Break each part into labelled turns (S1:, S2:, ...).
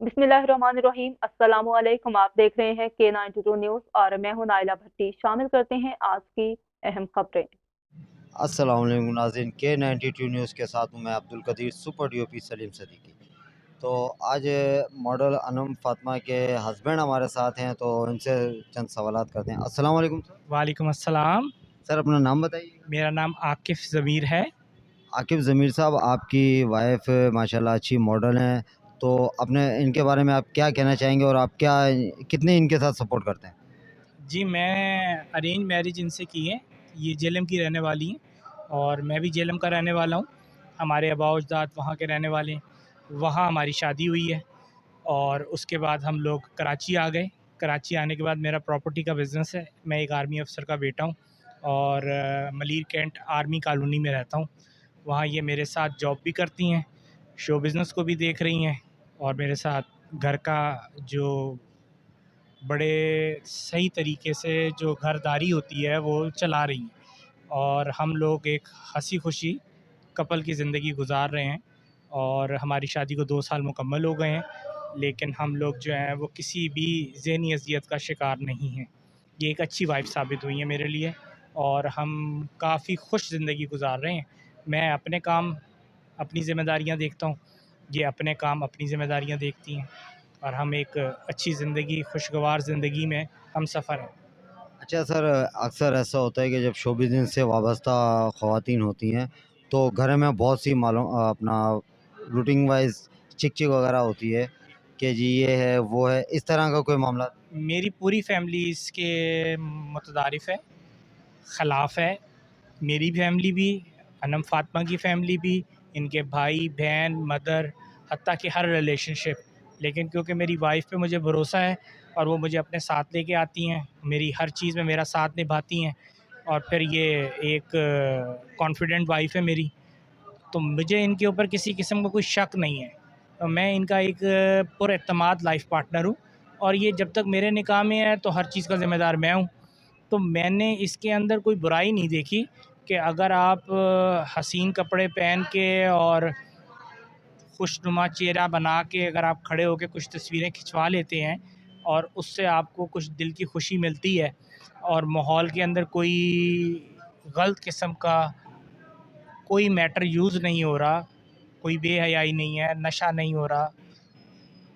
S1: बिस्मिल्लाहिर्रहमानिर्रहीम। अस्सलामुअलैकुम। आप देख रहे हैं K92 न्यूज़ और मैं हूं नाइला भट्टी। शामिल करते हैं आज की अहम खबरें।
S2: अस्सलाम वालेकुम नाज़रीन, K92 न्यूज़ के साथ हूँ मैं अब्दुल कदीर सुपर डीओपी सलीम सदीकी। तो आज मॉडल अनम फ़ातिमा के हस्बैंड हमारे साथ हैं, तो इनसे चंद सवालात करते हैं। अस्सलाम वालेकुम सर।
S3: वालेकुम अस्सलाम।
S2: सर अपना नाम बताइए।
S3: मेरा नाम आकिफ़ ज़मीर है।
S2: आकिब ज़मीर साहब, आपकी वाइफ माशाल्लाह अच्छी मॉडल हैं, तो अपने इनके बारे में आप क्या कहना चाहेंगे और आप क्या कितने इनके साथ सपोर्ट करते हैं?
S3: जी, मैं अरेंज मैरिज इनसे की है। ये जेलम की रहने वाली हैं और मैं भी जेलम का रहने वाला हूँ। हमारे आबा-ओ-अजदाद वहाँ के रहने वाले हैं। वहाँ हमारी शादी हुई है और उसके बाद हम लोग कराची आ गए। कराची आने के बाद मेरा प्रॉपर्टी का बिज़नेस है। मैं एक आर्मी अफ़सर का बेटा हूँ और मलीर कैंट आर्मी कॉलोनी में रहता हूँ। वहाँ ये मेरे साथ जॉब भी करती हैं, शो बिज़नेस को भी देख रही हैं और मेरे साथ घर का जो बड़े सही तरीके से जो घरदारी होती है वो चला रही हैं और हम लोग एक हँसी खुशी कपल की ज़िंदगी गुजार रहे हैं और हमारी शादी को 2 साल मुकम्मल हो गए हैं, लेकिन हम लोग जो हैं वो किसी भी ज़हनी अज़ियत का शिकार नहीं हैं। ये एक अच्छी वाइफ़ साबित हुई है मेरे लिए और हम काफ़ी खुश ज़िंदगी गुजार रहे हैं। मैं अपने काम अपनी ज़िम्मेदारियाँ देखता हूँ, ये अपने काम अपनी ज़िम्मेदारियाँ देखती हैं और हम एक अच्छी ज़िंदगी, खुशगवार ज़िंदगी में हमसफ़र हैं।
S2: अच्छा सर, अक्सर ऐसा होता है कि जब शो बिज़नेस से वाबस्ता ख़वातीन होती हैं, तो घर में बहुत सी अपना रूटीन वाइज़ चिक-चिक वग़ैरह होती है कि जी ये है, वो है, इस तरह का कोई मामला?
S3: मेरी पूरी फ़ैमिली इसके मुतदारिफ़ है, ख़िलाफ़ है। मेरी फैमिली भी, अनम फ़ातिमा की फ़ैमिली भी, इनके भाई, बहन, मदर, हत्ता कि हर रिलेशनशिप। लेकिन क्योंकि मेरी वाइफ़ पे मुझे भरोसा है और वो मुझे अपने साथ लेके आती हैं, मेरी हर चीज़ में मेरा साथ निभाती हैं और फिर ये एक कॉन्फिडेंट वाइफ़ है मेरी, तो मुझे इनके ऊपर किसी किस्म का कोई शक नहीं है। तो मैं इनका एक पुरएतमाद लाइफ़ पार्टनर हूँ और ये जब तक मेरे निकाह में है तो हर चीज़ का ज़िम्मेदार मैं हूँ। तो मैंने इसके अंदर कोई बुराई नहीं देखी कि अगर आप हसीन कपड़े पहन के और खुशनुमा चेहरा बना के अगर आप खड़े होके कुछ तस्वीरें खिंचवा लेते हैं और उससे आपको कुछ दिल की खुशी मिलती है और माहौल के अंदर कोई गलत किस्म का कोई मैटर यूज़ नहीं हो रहा, कोई बेहयाई नहीं है, नशा नहीं हो रहा,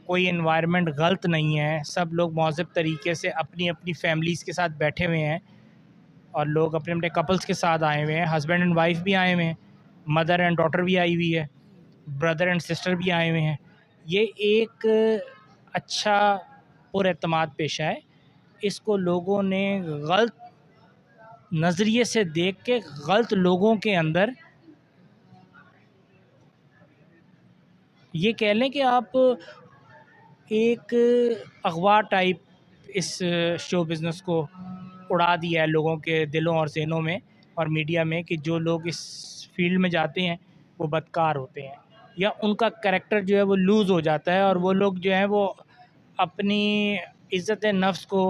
S3: कोई एनवायरनमेंट गलत नहीं है, सब लोग मौज़िब तरीके से अपनी-अपनी फैमिलीज़ के साथ बैठे हुए हैं और लोग अपने-अपने कपल्स के साथ आए हुए हैं, हस्बैंड एंड वाइफ भी आए हुए हैं, मदर एंड डॉटर भी आई हुई है, ब्रदर एंड सिस्टर भी आए हुए हैं। ये एक अच्छा पुरएतमाद पेशा है। इसको लोगों ने गलत नज़रिए से देख के गलत लोगों के अंदर ये कह लें कि आप एक अगवा टाइप इस शो बिज़नेस को उड़ा दिया है लोगों के दिलों और ज़हनों में और मीडिया में कि जो लोग इस फील्ड में जाते हैं वो बदकार होते हैं या उनका कैरेक्टर जो है वो लूज़ हो जाता है और वो लोग जो हैं वो अपनी इज़्ज़त नफ्स को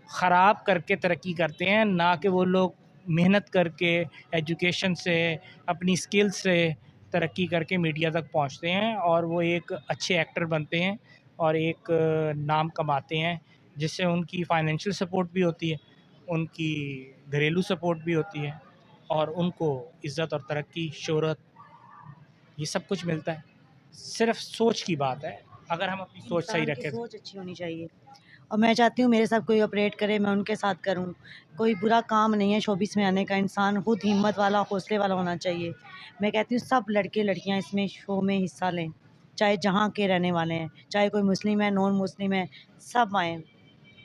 S3: ख़राब करके तरक्की करते हैं, ना कि वो लोग मेहनत करके एजुकेशन से अपनी स्किल से तरक्की करके मीडिया तक पहुंचते हैं और वो एक अच्छे एक्टर बनते हैं और एक नाम कमाते हैं जिससे उनकी फ़ाइनेंशियल सपोर्ट भी होती है, उनकी घरेलू सपोर्ट भी होती है और उनको इज़्ज़त और तरक्की, शोहरत ये सब कुछ मिलता है। सिर्फ़ सोच की बात है, अगर हम अपनी सोच सही
S4: इंसान की
S3: रखें तो।
S4: सोच अच्छी होनी चाहिए और मैं चाहती हूँ मेरे साथ कोई ऑपरेट करे, मैं उनके साथ करूँ। कोई बुरा काम नहीं है शोबिस में आने का, इंसान खुद हिम्मत वाला, हौसले वाला होना चाहिए। मैं कहती हूँ सब लड़के लड़कियाँ इसमें शो में हिस्सा लें, चाहे जहाँ के रहने वाले हैं, चाहे कोई मुस्लिम है, नॉन मुस्लिम है, सब आएँ,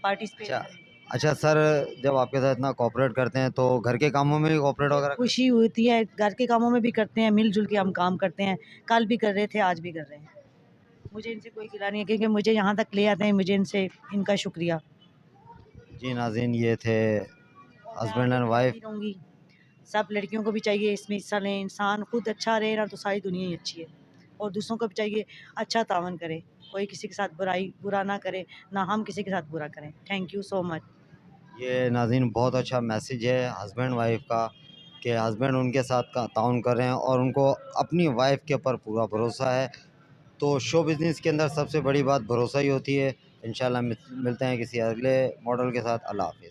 S4: पार्टिसिपेट
S2: अच्छा।
S4: करें।
S2: अच्छा सर, जब आपके साथ इतना कोऑपरेट करते हैं, तो घर के कामों में भी कोऑपरेट
S4: मुझे
S2: वग़ैरह करते
S4: खुशी होती है, घर के कामों में भी करते हैं, मिल-जुल के हम काम करते हैं। कल भी कर रहे थे, आज भी कर रहे हैं। मुझे इनसे कोई गिला नहीं है क्योंकि मुझे यहाँ तक ले आते हैं, मुझे इनसे इनका शुक्रिया।
S2: हैं? जी नाज़रीन, ये थे
S4: और मैं
S2: हस्बैंड
S4: आगे
S2: एंड
S4: भी
S2: वाइफ।
S4: करती रहूँगी। सब लड़कियों को भी चाहिए इसमें हिस्सा लें, इंसान खुद अच्छा रहे ना तो सारी दुनिया ही अच्छी है और दूसरों को भी चाहिए अच्छा तावन करे, कोई किसी के साथ बुरा ना करे, ना हम किसी के साथ बुरा करें। Thank you so much.
S2: ये नाज़रीन बहुत अच्छा मैसेज है हस्बैंड वाइफ का कि हस्बैंड उनके साथ का ताउन कर रहे हैं और उनको अपनी वाइफ के ऊपर पूरा भरोसा है। तो शो बिज़नेस के अंदर सबसे बड़ी बात भरोसा ही होती है। इंशाल्लाह मिलते हैं किसी अगले मॉडल के साथ। अल्लाह हाफ़िज़।